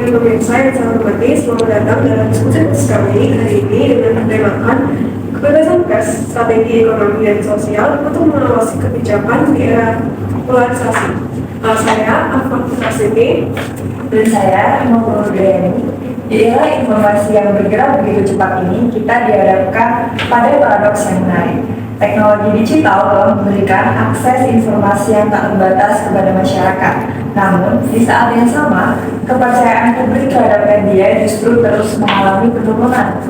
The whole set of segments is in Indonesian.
pagi pemirsa yang saya hormati, selamat datang dalam diskusi kami hari ini dengan menemakan kebebasan pers, strategi ekonomi dan sosial untuk mengawasi kebijakan di era polarisasi. Saya Afwan Putrasini Dan saya Mau Nurdiani. Di era informasi yang bergerak begitu cepat ini, kita dihadapkan pada paradoks yang menarik. Teknologi digital telah memberikan akses informasi yang tak terbatas kepada masyarakat. Namun, di saat yang sama, kepercayaan publik terhadap media justru terus mengalami penurunan.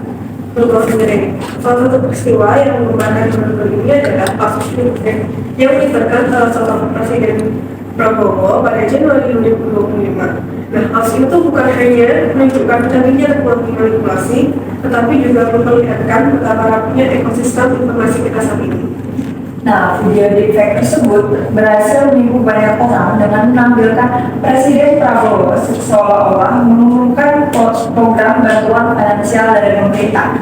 Betul sendiri. Salah satu peristiwa yang mengembangkan menurut ini adalah kasus Fintech yang melibatkan salah seorang Presiden Prabowo pada Januari 2025. Nah, kasus itu bukan hanya menunjukkan canggihnya manipulasi, tetapi juga memperlihatkan betapa rapuhnya ekosistem informasi kita saat ini. Nah, video deepfake tersebut berhasil menipu banyak orang dengan menampilkan Presiden Prabowo seolah-olah mengumumkan program bantuan finansial dari pemerintah.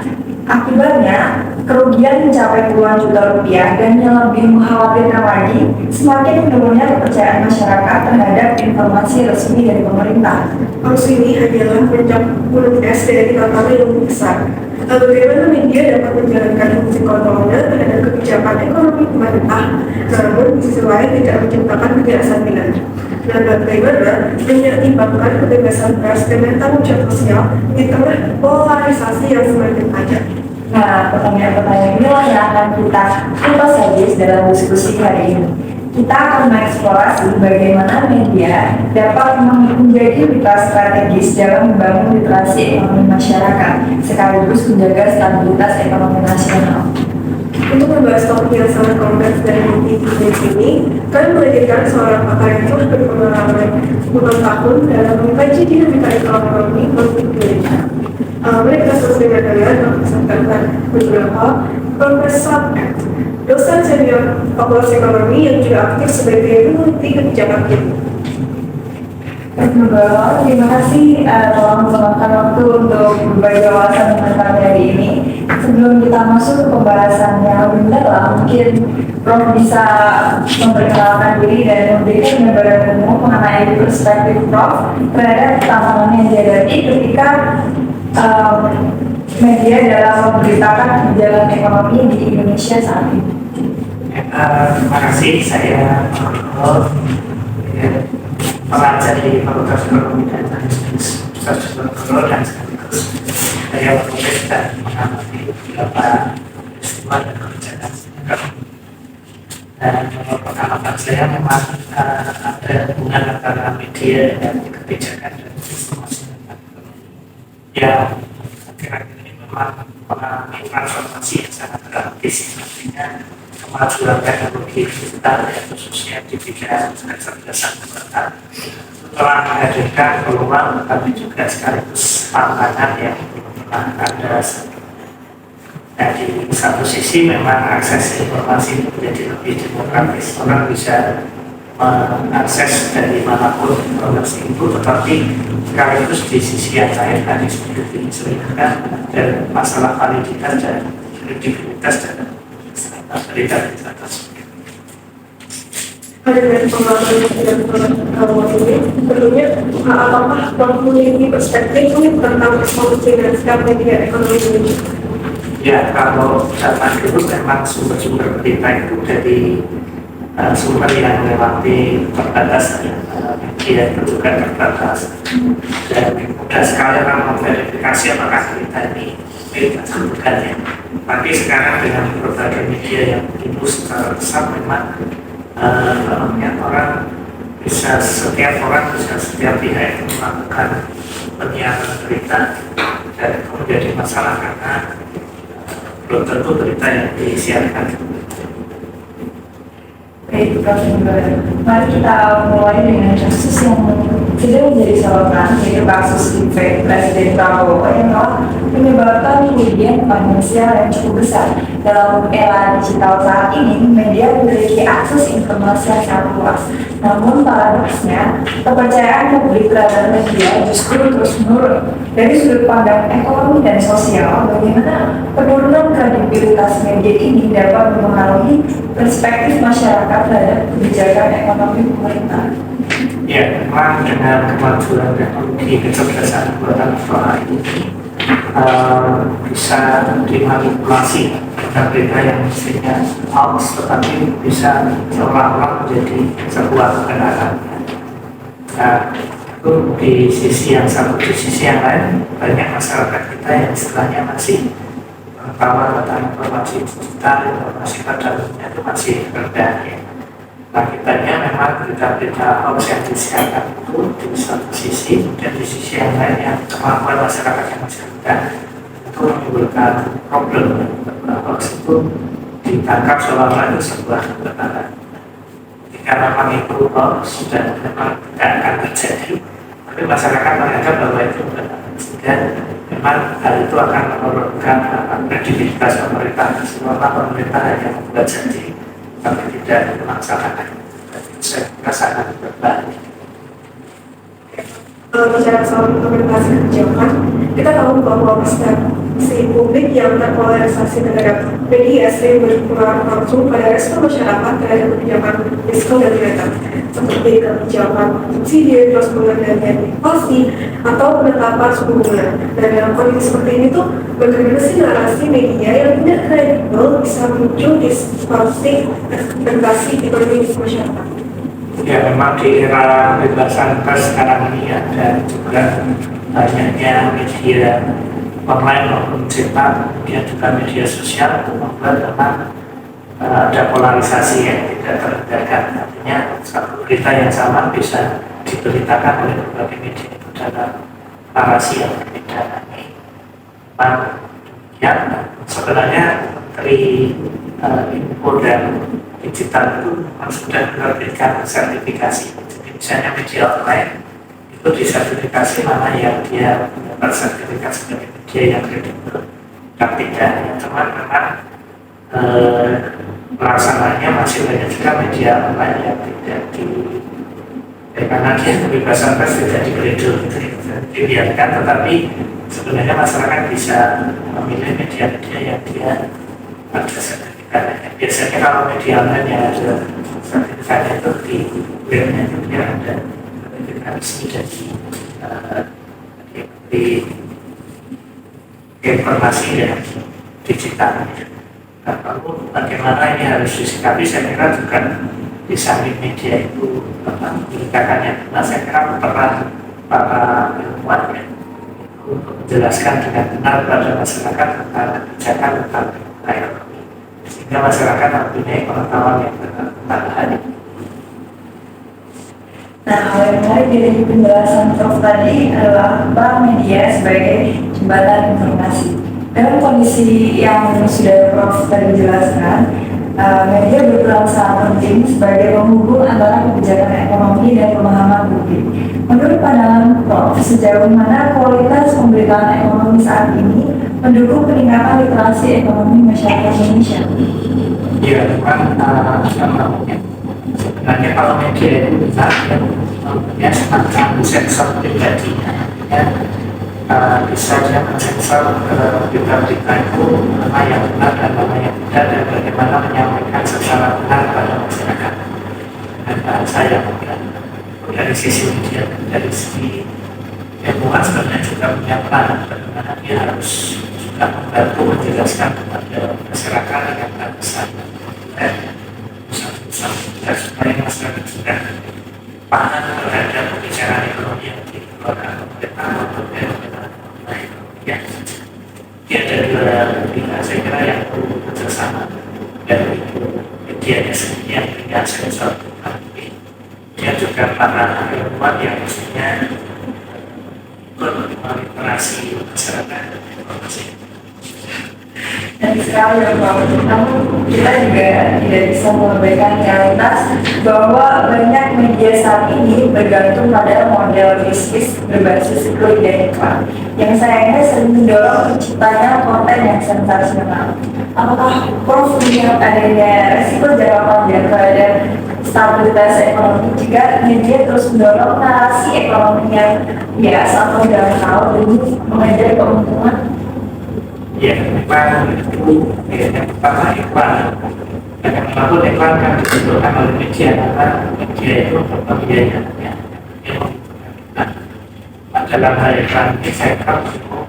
Akibatnya, kerugian mencapai puluhan juta rupiah dan yang lebih mengkhawatirkan lagi, semakin menurunnya kepercayaan masyarakat terhadap informasi resmi dari pemerintah. Kasus ini hanyalah puncak gunung es dari tantangan yang lebih besar. Bagaimana media dapat menjalankan fungsi kontrolnya terhadap kebijakan ekonomi pemerintah, namun di sisi lain tidak menciptakan kejelasan pidana. Dan bagaimana menyeimbangkan kebebasan pers dengan tanggung jawab sosial di tengah polarisasi yang semakin tajam. Nah, pertanyaan-pertanyaan inilah yang akan kita kupas saja dalam diskusi hari ini. Kita akan mengeksplorasi bagaimana media dapat menjadi mitra strategis dalam membangun literasi ekonomi masyarakat, sekaligus menjaga stabilitas ekonomi nasional. Untuk membahas topik yang sangat kompleks dan multi-dimensi ini, kami menghadirkan seorang pakar yang telah berpengalaman 10 tahun dalam mengkaji dinamika ekonomi politik Indonesia. Mereka selesai dengan mempersembahkan beberapa Profesor X, dosen senior Fakultas Ekonomi yang juga aktif sebagai peneliti kebijakan ini. Terima kasih telah meluangkan waktu untuk berbagi wawasan dengan kami hari ini. Sebelum kita masuk ke pembahasan yang lebih mendalam, mungkin Prof bisa memperkenalkan diri dan memberikan gambaran umum mengenai perspektif Prof terhadap tantangan yang dihadapi ketika media dalam memberitakan kebijakan ekonomi di Indonesia saat ini. Terima kasih, saya pelajar di Fakultas Ekonomi dan Manajemen Universitas dan sekaligus saya menulis dan mengamati beberapa peristiwa dan kebijakan ekonomi. Dan menurut pengamatan saya memang ada hubungan antara media dan kebijakan dan informasi tentang ekonomi yang akhir-akhir ini memang mengalami transformasi yang sangat dramatis, artinya kemajuan teknologi digital ya, khususnya di bidang kecerdasan buatan telah menghadirkan peluang tetapi juga sekaligus tantangan yang belum pernah ada. Nah, di satu sisi memang akses informasi menjadi lebih demokratis, orang bisa mengakses dari manapun informasi itu, tetapi sekaligus di sisi yang lain tadi seperti disebutkan ada masalah validitas dan kredibilitas dan berita-berita tersebut. Ada dari pengalaman yang tidak pernah ini, tentunya apakah memiliki perspektif tentang solusi dan skala media ekonomi Indonesia? Ya, kalau zaman dulu memang sumber-sumber berita itu dari sumber yang melewati perbatasan, media itu juga terbatas dan mudah sekali orang memverifikasi apakah berita ini berita bukan ya. Tapi sekarang dengan berbagai media yang begitu secara besar memang orang bisa, setiap pihak itu melakukan penyiaran berita dan itu menjadi masalah karena belum tentu berita yang disiarkan. Baik, Prof. Mari kita mulai dengan kasus yang sedang menjadi sorotan, yaitu kasus deepfake Presiden Prabowo yang telah menyebabkan kerugian finansial yang cukup besar. Dalam era digital saat ini, media memiliki akses informasi yang sangat luas. Namun paradoksnya, kepercayaan publik terhadap media justru terus menurun. Dari sudut pandang ekonomi dan sosial, bagaimana penurunan kredibilitas media ini dapat mempengaruhi perspektif masyarakat terhadap kebijakan ekonomi pemerintah? Ya, memang dengan kemajuan teknologi kecerdasan buatan AI ini bisa dimanipulasi berita yang mestinya hoax, tetapi bisa seolah-olah menjadi sebuah kebenaran. Nah, itu di sisi yang satu, di sisi yang lain banyak masyarakat kita yang istilahnya masih pengetahuan tentang informasi digital, informasi pada umumnya itu masih rendah ya. Nah, kitanya memang berita-berita hoax yang disiarkan itu di satu sisi, dan di sisi yang lain yang kemampuan masyarakat yang masih rendah itu menimbulkan problem. Hoax itu ditangkap seolah-olah itu sebuah kebenaran. Jika memang itu hoax dan memang tidak akan terjadi, tapi masyarakat menganggap bahwa itu benar, sehingga memang hal itu akan menurunkan kredibilitas pemerintah. Seolah pemerintah hanya membuat janji tapi tidak melaksanakan. Saya kira sangat berbahaya. Bicara soal implementasi kebijakan, kita tahu bahwa persepsi publik yang terpolarisasi terhadap media sering berpengaruh langsung pada respon masyarakat terhadap kebijakan fiskal dan moneter, seperti kebijakan subsidi, terus pengendalian inflasi, atau penetapan suku bunga. Dan dalam kondisi seperti ini tuh, bagaimana sih narasi media yang tidak kredibel bisa muncul distorsi ekspektasi ekonomi masyarakat? Ya, memang di era kebebasan pers sekarang ini ada juga banyaknya media online maupun cetak, kemudian juga media sosial untuk membuat memang ada polarisasi yang tidak terhindarkan. Artinya satu berita yang sama bisa diberitakan oleh berbagai media itu dalam narasi yang berbeda. Memang demikian. Sebenarnya Menteri Info dan Digital itu sudah menerbitkan sertifikasi. Jadi misalnya media online itu disertifikasi mana yang dia mendapat sertifikasi sebagai media yang kredibel dan tidak. Ya, cuman memang pelaksananya masih banyak juga media online yang tidak karena dia kebebasan pers tidak diberikan dibiarkan, tetapi sebenarnya masyarakat bisa memilih media-media yang dia ada sertifikatnya. Biasanya kalau media online yang ada sertifikatnya itu di webnya dia ada sertifikat resmi dari informasi dan digital. Nah, lalu bagaimana ini harus disikapi? Saya kira juga di samping media itu memberitakan yang benar, saya kira peran para ilmuwan ya, untuk menjelaskan dengan benar kepada masyarakat tentang kebijakan tentang ekonomi, sehingga masyarakat mempunyai pengetahuan yang benar tentang hal ini. Nah, hal yang menarik dari penjelasan Prof tadi adalah peran media sebagai jembatan informasi. Dalam kondisi yang sudah Prof tadi jelaskan, media berperan sangat penting sebagai penghubung antara kebijakan ekonomi dan pemahaman publik. Menurut pandangan Prof, sejauh mana kualitas pemberitaan ekonomi saat ini mendukung peningkatan literasi ekonomi masyarakat Indonesia? Ya, memang sebenarnya kalau media itu benar ya semacam sensor pribadinya ya, bisa dia mensensor berita-berita itu mana yang benar dan mana yang tidak, dan bagaimana menyampaikan secara benar pada masyarakat dan bahasa yang benar. Dari sisi media dan dari sisi ilmuwan sebenarnya juga punya peran bagaimana dia harus juga membantu menjelaskan kepada masyarakat dengan bahasa dan supaya masyarakat sudah paham terhadap pembicaraan ekonomi yang dikeluarkan pemerintah maupun fenomena ekonomi yang dia ada dua pihak saya kira yang perlu bekerjasama, dari medianya sendiri yang punya sensor ekonomi, dia juga para ilmuwan yang mestinya berliterasi masyarakat informasi. Dan sekali ya Prof, namun kita juga tidak bisa mengabaikan realitas bahwa banyak media saat ini bergantung pada model bisnis berbasis klik dan iklan yang sayangnya sering mendorong terciptanya konten yang sensasional. Apakah Prof melihat adanya resiko jangka panjang terhadap stabilitas ekonomi jika media terus mendorong narasi ekonomi yang biasa atau dangkal demi mengejar keuntungan? Ya, iklan itu yang pertama iklan. Dan yang melakukan iklan kan dibutuhkan oleh media karena media itu membiayanya. yang membutuhkan. Dalam hal iklan ini saya kira perlu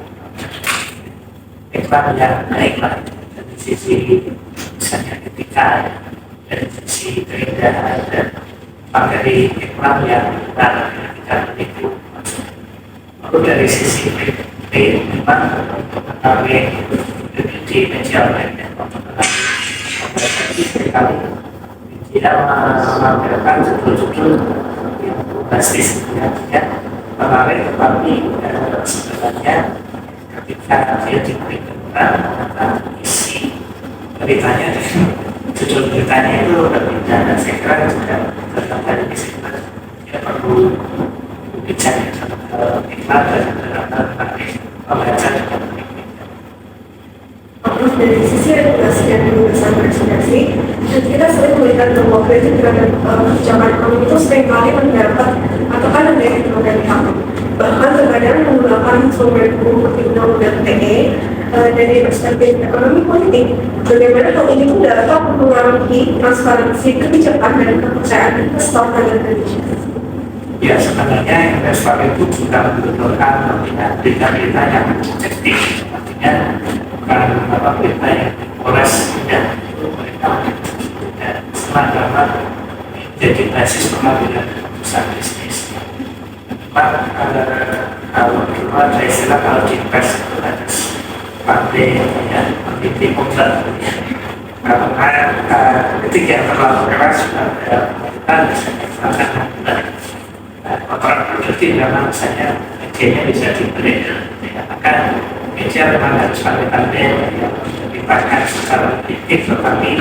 iklan yang baiklah dari sisi misalnya etika, dari sisi keindahan dan materi iklan yang benar tidak menipu. Lalu dari sisi memang mengetahui di media online yang mempengaruhi sekali dia menampilkan judul-judul yang basis sebenarnya menarik, tetapi sebenarnya ketika dia diberi gambaran tentang isi beritanya dan judul beritanya itu berbeda, dan saya kira juga tentang dari isi dia perlu bicara tentang iklan dan tentang membaca juga. Terus dari sisi regulasi dan kebebasan berekspresi, dan kita sering melihat bahwa kritik terhadap kebijakan ekonomi itu seringkali mendapat atau kan ada yang dari hakim. Bahkan terkadang menggunakan instrumen hukum seperti undang-undang TE dari perspektif ekonomi politik. Bagaimana hal ini pun dapat mempengaruhi transparansi kebijakan dan kepercayaan investor terhadap Indonesia. Ya, sebenarnya investor itu juga membutuhkan berita-berita yang objektif, artinya bukan berita yang poles, tidak itu mereka tidak dapat menjadi basis pengambilan keputusan bisnis. Memang kalau kita ada istilah kalau di pers itu ada pandai ya, peneliti mutlak ya. Karena ketika yang terlalu keras ada pemerintah misalnya kontrak produktif memang misalnya medianya bisa diberi dikatakan media memang harus pandai-pandai dipakai secara objektif, tetapi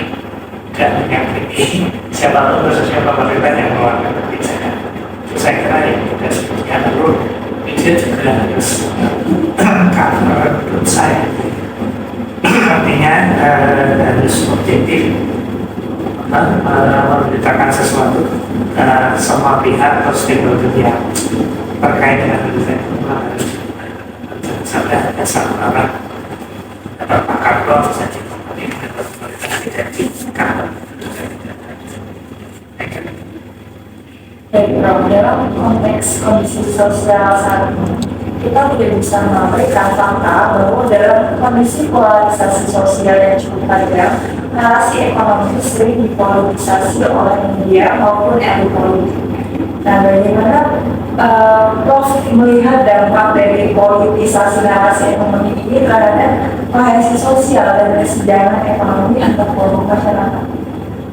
tidak menyakiti siapapun khususnya pemerintah yang mengeluarkan kebijakan. Saya kira yang tidak sepertinya perlu media juga harus cover menurut saya. Artinya harus objektif memberitakan sesuatu karena semua pihak atau stakeholder yang terkait dengan berita itu harus sampai ada satu orang atau pakar doang saja ini pemerintah tidak dikawal. Dalam konteks kondisi sosial saat ini, kita tidak bisa memberikan fakta bahwa dalam kondisi polarisasi sosial yang cukup tajam, narasi ekonomi itu sering dipolitisasi oleh media maupun elit politik. Nah, bagaimana Prof melihat dampak dari politisasi narasi ekonomi ini terhadap kohesi sosial dan kesejahteraan ekonomi antar kelompok masyarakat?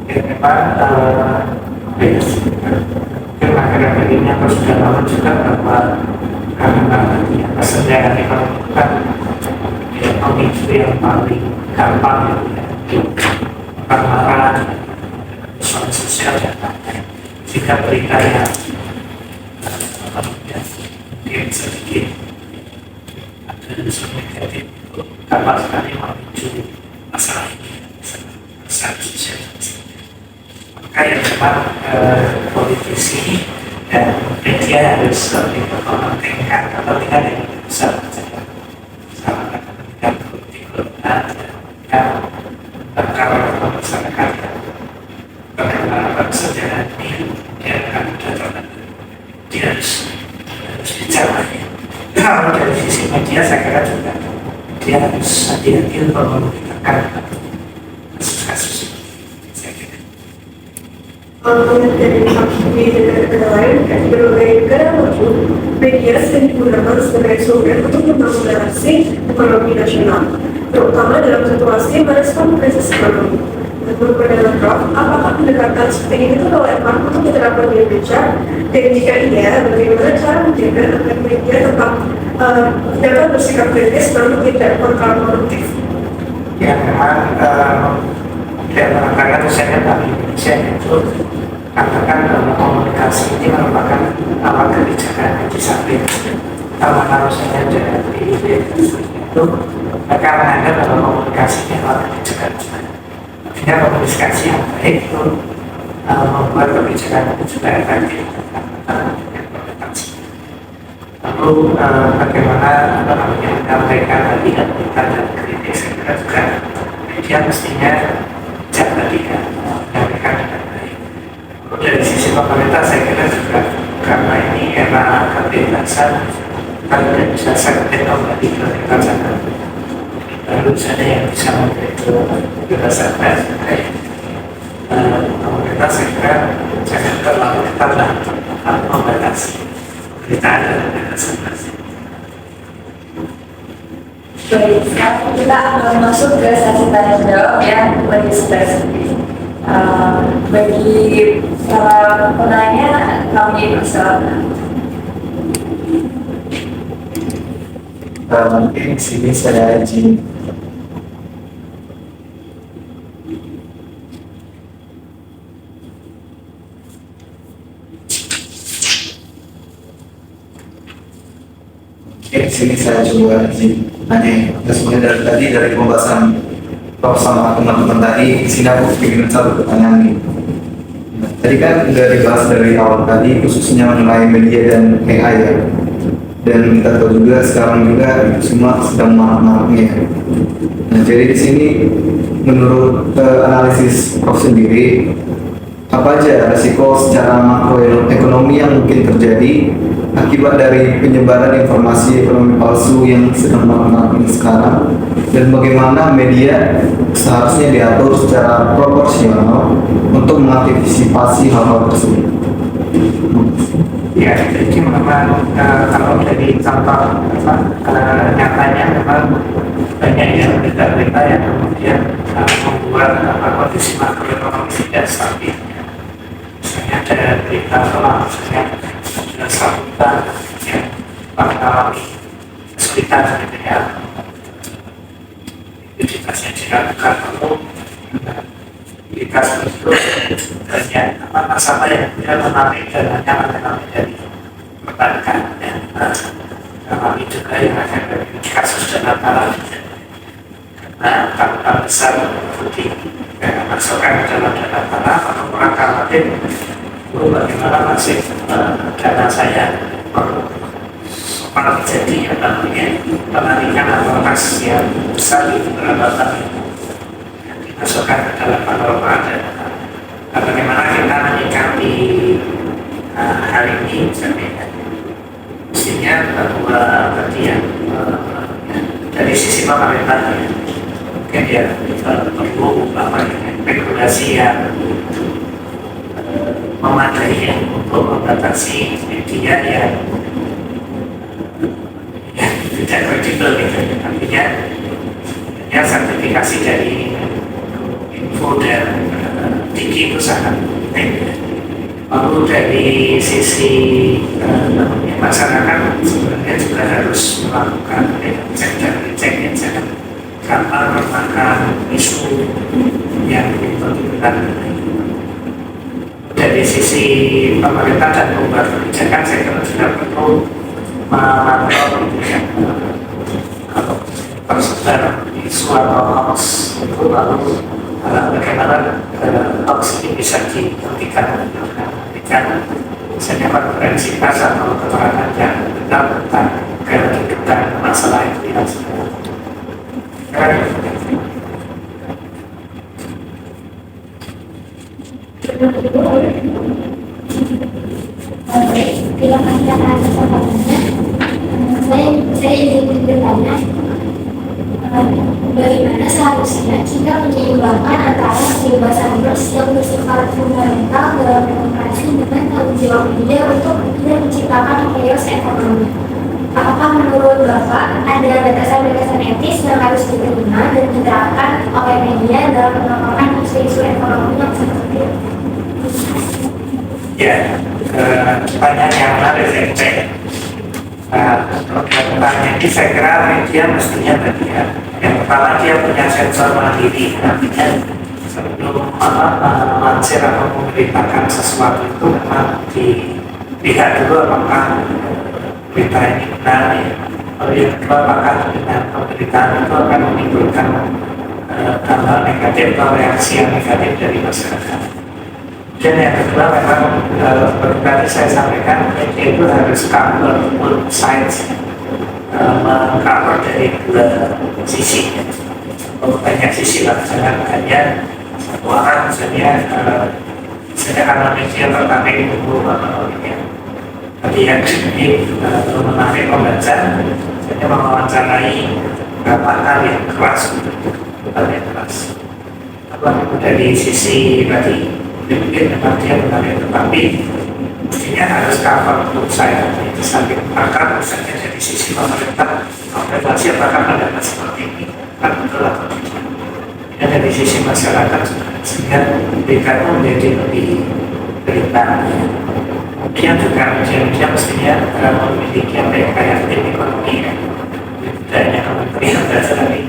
Ya, memang akhir-akhir ini atau sudah lama juga bahwa karena kesenjangan ekonomi itu kan pemicu yang paling gampang karena soal sosial dan lain-lain. Jika berita yang sedikit ada unsur negatif itu gampang sekali memicu masalah sosial. Maka yang memang politisi dan media harus lebih mementingkan kepentingan yang lebih besar saja, sama kepentingan politik global dan kepentingan masyarakat. Bagaimana sejarah ini dia akan datang, dia harus bicara. Kalau dari sisi media saya kira juga dia harus hati-hati untuk memberitakan kasus-kasus. Dari di negara lain, berbagai negara maju, media sering digunakan sebagai sumber untuk membangun narasi ekonomi nasional, terutama dalam situasi merespon krisis ekonomi. Menurut pandangan Prof, apakah pendekatan seperti ini itu relevan untuk diterapkan di Indonesia? Dan jika iya, bagaimana cara menjaga agar media tetap dapat bersikap kritis namun tidak kontraproduktif? Ya, memang dan mengatakan misalnya Bank Indonesia itu katakan bahwa komunikasi ini merupakan awal kebijakan yang disampaikan. Kalau saya dari itu mereka menganggap bahwa komunikasi ini awal kebijakan. Artinya komunikasi yang baik itu membuat kebijakan itu juga efektif. Lalu bagaimana menyampaikan hati-hati dan kritik, saya kira juga media mestinya jaga tidak menyampaikan dengan baik. Dari sisi pemerintah saya kira juga karena ini era kebebasan, kalau tidak bisa saya kembali ke sana, baru saja yang bisa memberi kebebasan pers. Pemerintah saya kira jangan terlalu ketat lah membatasi pemberitaan dan kebebasan pers. Baik, sekarang kita akan masuk ke sesi tanya jawab yang lebih spesifik. Bagi para penanya, kami persilakan. Mungkin di sini saya izin. Di sini saya coba izin nanya. Sebenarnya dari pembahasan Prof sama teman-teman tadi, di sini aku ingin satu pertanyaan nih. Tadi kan udah dibahas dari awal tadi, khususnya mengenai media dan AI ya. Dan kita tahu juga sekarang juga itu semua sedang marak-maraknya. Nah, jadi di sini menurut analisis Prof sendiri, apa aja resiko secara makroekonomi yang mungkin terjadi akibat dari penyebaran informasi ekonomi palsu yang sedang marak-marak ini sekarang, dan bagaimana media seharusnya diatur secara proporsional untuk mengantisipasi hal-hal tersebut? Ya, jadi memang kalau dari contoh nyatanya memang banyak yang berita-berita yang kemudian membuat kondisi makroekonomi tidak stabil. Misalnya ada berita soal misalnya sambutan yang mengalami kesulitan gitu ya. Identitasnya diragukan lalu jika itu banyak nasabah yang tidak menarik dananya mengalami dari perbankan dan mengalami juga yang akan dari kasus dana talang karena bank besar dimasukkan ke dalam dana talang atau orang khawatir itu bagaimana masih dana saya malah terjadi yang namanya penarikan atau kas yang besar itu berapa dimasukkan ke dalam pengelolaan dan bagaimana kita menyikapi hal ini mestinya bahwa tadi yang dari sisi pemerintah mungkin ya perlu regulasi yang memadai untuk membatasi media yang tidak kredibel gitu. Artinya ya sertifikasi dari info dan tinggi itu sangat penting. Lalu dari sisi masyarakat sebenarnya juga harus melakukan cek dan recheck yang jangan gampang memakan isu yang benar. Dari sisi pemerintah dan pembuat kebijakan saya kira juga perlu memantau kalau tersebar isu atau hoax itu lalu bagaimana hoax ini bisa dihentikan misalnya konferensi pers atau keterangan yang benar tentang kehidupan masalah itu yang sebenarnya. Terima kasih atas kesabarannya. Saya ingin bertanya, bagaimana seharusnya kita menyeimbangkan antara kebebasan pers yang bersifat fundamental dalam demokrasi dengan tanggung jawab media untuk tidak menciptakan chaos ekonomi? Apakah menurut Bapak ada batasan-batasan etis yang harus diterima dan diterapkan oleh media dalam melaporkan isu-isu ekonomi yang seperti itu? Ya, pertanyaan yang menarik saya cek. Pertanyaan ini saya kira media mestinya bagian. Yang pertama dia punya sensor mandiri, artinya sebelum melansir atau memberitakan sesuatu itu memang dilihat dulu apakah berita ini benar. Lalu yang kedua apakah dengan pemberitaan itu akan menimbulkan hal negatif atau reaksi yang negatif dari masyarakat. Dan yang kedua memang seperti tadi saya sampaikan media itu harus cover both sides, mengcover dari dua sisi, banyak sisi lah, jangan hanya satu arah. Misalnya karena media tertarik untuk Tapi yang ini menarik pembaca, saya mewawancarai beberapa hal yang keras, dari sisi tadi mungkin memang dia menarik, tetapi mestinya harus cover untuk saya itu sambil akar misalnya dari sisi pemerintah regulasi apakah ada seperti ini kan betul atau tidak, dan dari sisi masyarakat sehingga mereka menjadi lebih berita. Kemudian juga media mestinya memiliki apa yang kayak tim ekonomi ya, tidak hanya kementerian dasar tadi.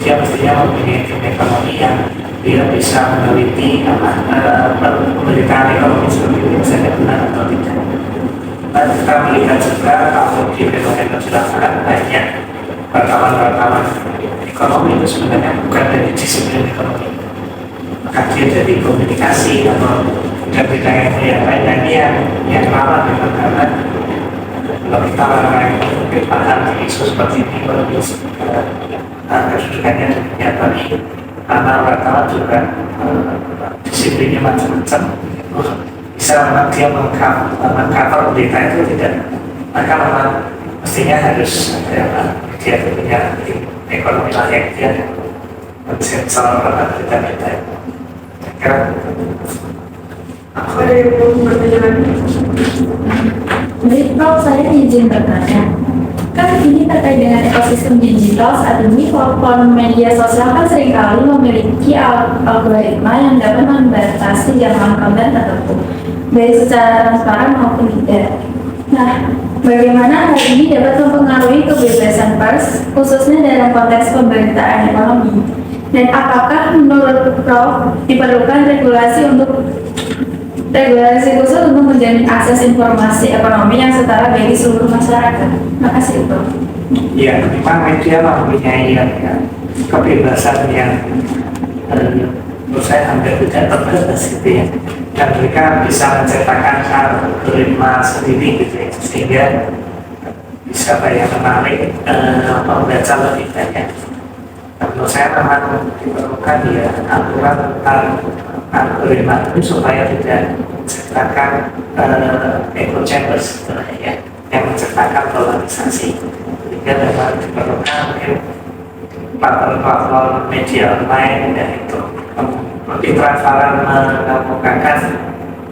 Dia mestinya mempunyai tim ekonomi yang dia bisa meneliti pemberitaan ekonomi seperti ini misalnya benar atau tidak. Dan kita melihat juga kalau di fenomena masyarakat banyak wartawan-wartawan ekonomi itu sebenarnya bukan dari disiplin ekonomi, maka dia dari komunikasi atau dan bidang yang lain, dan yang rawan dengan karena kalau kita orang-orang yang mungkin paham isu seperti ini kalau kedudukannya dunia, tapi karena wartawan juga disiplinnya macam-macam, bisa dia mengcover berita itu tidak, maka memang mestinya harus ada dia punya ekonomi layak dia mensensor berita-berita. Karena Ada yang mau bertanya lagi? Baik Prof, saya izin bertanya. Kan ini terkait dengan ekosistem digital saat ini, platform media sosial kan seringkali memiliki algoritma yang dapat membatasi jangkauan konten tertentu, baik secara transparan maupun tidak. Nah, bagaimana hal ini dapat mempengaruhi kebebasan pers, khususnya dalam konteks pemberitaan ekonomi? Dan apakah menurut Prof diperlukan regulasi khusus untuk menjamin akses informasi ekonomi yang setara bagi seluruh masyarakat? Terima kasih, Prof. ya, memang media mempunyai kebebasan yang menurut saya hampir tidak terbatas gitu ya, dan mereka bisa menciptakan algoritma sendiri gitu ya, sehingga bisa menarik pembaca lebih banyak. Menurut saya memang diperlukan ya aturan tentang algoritma itu supaya tidak menciptakan echo chambers ya, yang menciptakan polarisasi. Sehingga memang diperlukan platform media online dan itu lebih transparan mengemukakan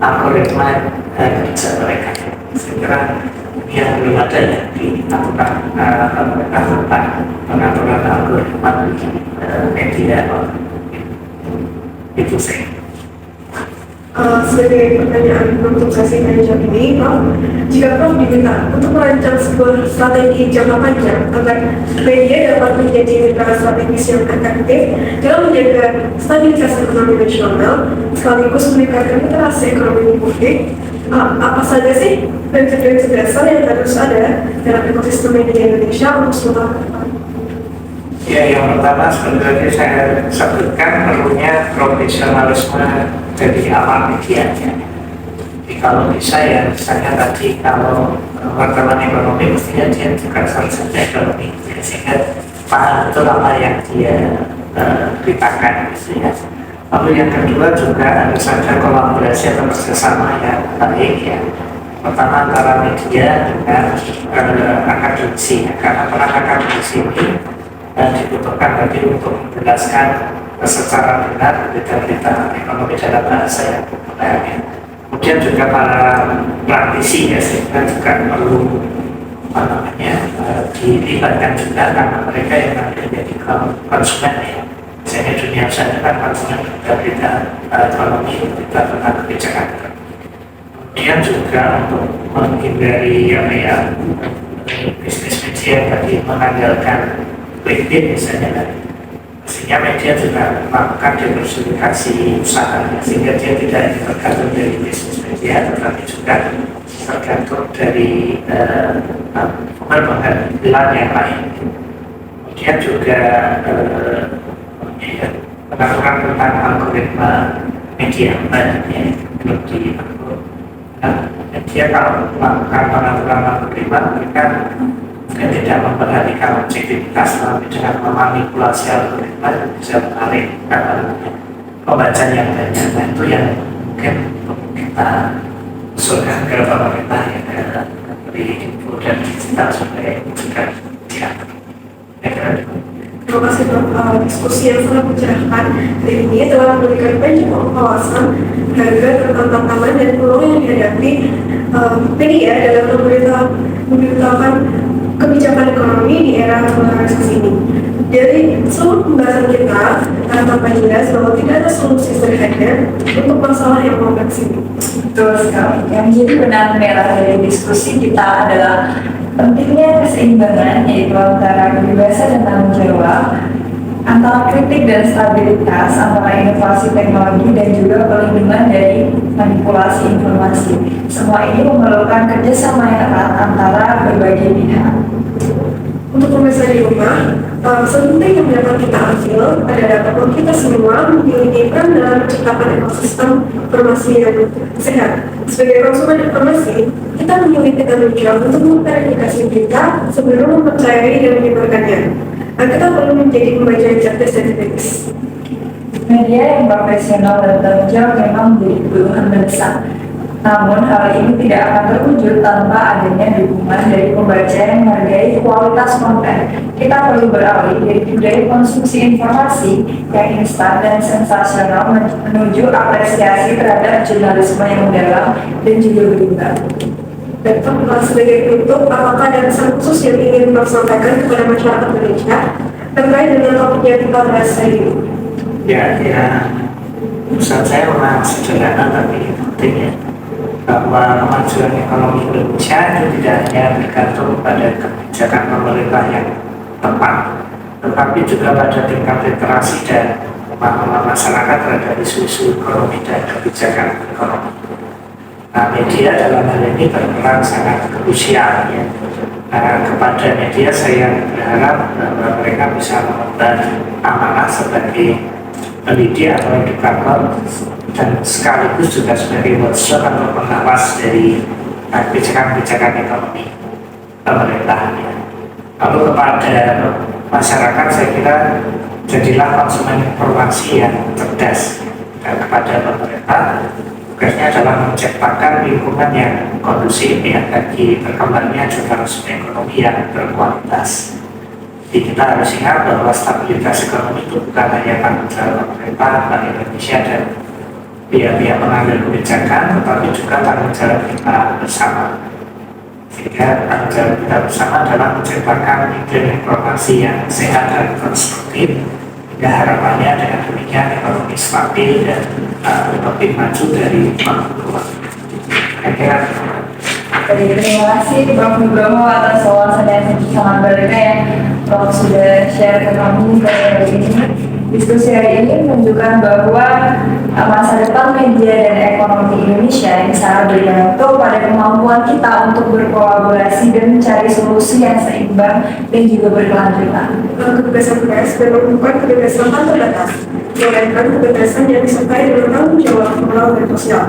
algoritma kerja mereka. Saya kira yang belum ada ya di aturan pemerintah tentang pengaturan algoritma media itu sih. Sebagai pertanyaan untuk sesi manajer ini, Prof, jika Prof diminta untuk merancang sebuah strategi jangka panjang agar media dapat menjadi mitra strategis yang efektif dalam menjaga stabilitas ekonomi nasional sekaligus meningkatkan literasi ekonomi publik, apa saja sih prinsip-prinsip dasar yang harus ada dalam ekosistem media Indonesia untuk seluruh depan? Ya, yang pertama sebenarnya saya sebutkan perlunya profesionalisme dari awal media. Jadi kalau bisa ya, misalnya tadi kalau wartawan ekonomi mestinya dia juga sarjana ekonomi, sehingga paham betul apa yang dia beritakan gitu ya. Lalu yang kedua juga harus ada kolaborasi atau kerjasama yang baik ya. Pertama antara media dengan akademisi, karena peran akademisi ini dibutuhkan tadi untuk menjelaskan secara benar berita-berita ekonomi dalam bahasa yang populer. Kemudian juga para praktisi ya, sehingga juga perlu dilibatkan juga karena mereka yang nanti menjadi konsumen ya. Misalnya dunia usaha kan konsumen berita ekonomi, berita tentang kebijakan. Kemudian juga untuk menghindari bisnis media tadi mengandalkan LinkedIn misalnya tadi, sehingga media juga melakukan diversifikasi usahanya, sehingga dia tidak tergantung dari bisnis media, tetapi juga tergantung dari penghasilan yang lain. Kemudian juga pengaturan tentang algoritma media banyak yang diatur. Media kalau melakukan pengaturan algoritma, mereka mungkin tidak memperhatikan objektivitas, tapi dengan memanipulasi algoritma bisa menarik pembaca yang banyak. Nah, itu yang mungkin kita usulkan ke pemerintah yang beri info dan digital supaya juga diatur. Terima kasih Prof. Diskusi yang sangat mencerahkan hari ini telah memberikan banyak wawasan harga tentang tantangan dan peluang yang dihadapi media dalam memberitakan kebijakan ekonomi di era polarisasi ini. Dari seluruh pembahasan kita, tampak jelas bahwa tidak ada solusi sederhana untuk masalah yang kompleks ini. Betul sekali. Yang menjadi benang merah dari diskusi kita adalah pentingnya keseimbangan, yaitu antara kebebasan dan tanggung jawab, antara kritik dan stabilitas, antara inovasi teknologi dan juga pelindungan dari manipulasi informasi. Semua ini memerlukan kerjasama yang erat antara berbagai pihak. Untuk pemirsa di rumah, sepenting yang dapat kita ambil adalah bahwa kita semua memiliki peran dalam menciptakan ekosistem informasi yang sehat. Sebagai konsumen informasi, kita memiliki tanggung jawab untuk memverifikasi berita sebelum mempercayai dan menyebarkannya. Dan kita perlu menjadi pembaca yang cerdas dan kritis. Media yang profesional dan tanggung jawab memang menjadi kebutuhan mendesak. Namun hal ini tidak akan terwujud tanpa adanya dukungan dari pembaca yang menghargai kualitas konten. Kita perlu beralih dari budaya konsumsi informasi yang instan dan sensasional menuju apresiasi terhadap jurnalisme yang mendalam dan juga berimbang. Dan sebagai penutup, apakah ada pesan khusus yang ingin Prof sampaikan kepada masyarakat Indonesia terkait dengan topik yang kita bahas hari ini? Ya, pesan saya memang sederhana tapi penting ya, bahwa kemajuan ekonomi Indonesia itu tidak hanya bergantung pada kebijakan pemerintah yang tepat, tetapi juga pada tingkat literasi dan pemahaman masyarakat terhadap isu-isu ekonomi dan kebijakan ekonomi. Nah, media dalam hal ini berperan sangat krusial ya. Nah, kepada media saya berharap bahwa mereka bisa mengemban amanah sebagai pendidik atau edukator dan sekaligus juga sebagai watchdog atau pengawas dari kebijakan-kebijakan ekonomi pemerintah. Lalu kepada masyarakat saya kira jadilah konsumen informasi yang cerdas, dan kepada pemerintah tugasnya adalah menciptakan lingkungan yang kondusif ya bagi berkembangnya jurnalisme ekonomi yang berkualitas. Jadi kita harus ingat bahwa stabilitas ekonomi itu bukan hanya tanggung jawab pemerintah, Bank Indonesia dan pihak-pihak pengambil kebijakan, tetapi juga tanggung jawab kita bersama. Sehingga tanggung jawab kita bersama adalah menciptakan iklim informasi yang sehat dan konstruktif, hingga harapannya dengan demikian ekonomi stabil dan lebih maju dari luar. Saya kira Terima kasih Prof. Nugroho atas wawasan yang sangat berharga yang Prof sudah share ke kami hari ini. Diskusi hari ini menunjukkan bahwa masa depan media dan ekonomi Indonesia yang sangat bergantung pada kemampuan kita untuk berkolaborasi dan mencari solusi yang seimbang dan juga berkelanjutan. Kebebasan pers bukan kebebasan tanpa batas, melainkan kebebasan yang disertai dengan tanggung jawab moral dan sosial.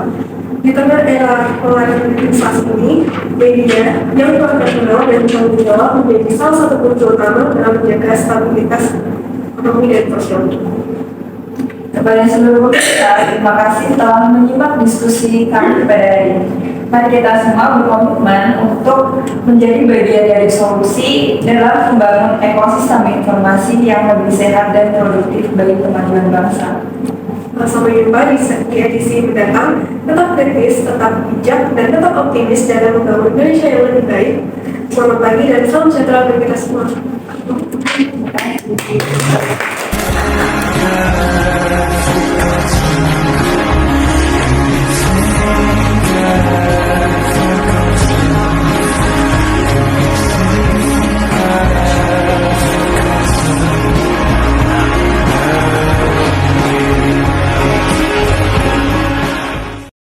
Di tengah era polarisasi ini, media yang profesional dan bertanggung jawab menjadi salah satu kunci utama dalam menjaga stabilitas ekonomi dan sosial. Kepada seluruh peserta, terima kasih telah menyimak diskusi kami pada hari ini. Mari kita semua berkomitmen untuk menjadi bagian dari solusi dalam membangun ekosistem informasi yang lebih sehat dan produktif bagi kemajuan bangsa. Sampai jumpa di edisi mendatang. Tetap kritis, tetap bijak, dan tetap optimis dalam membangun Indonesia yang lebih baik. Selamat pagi dan salam sejahtera bagi kita semua. Terima kasih.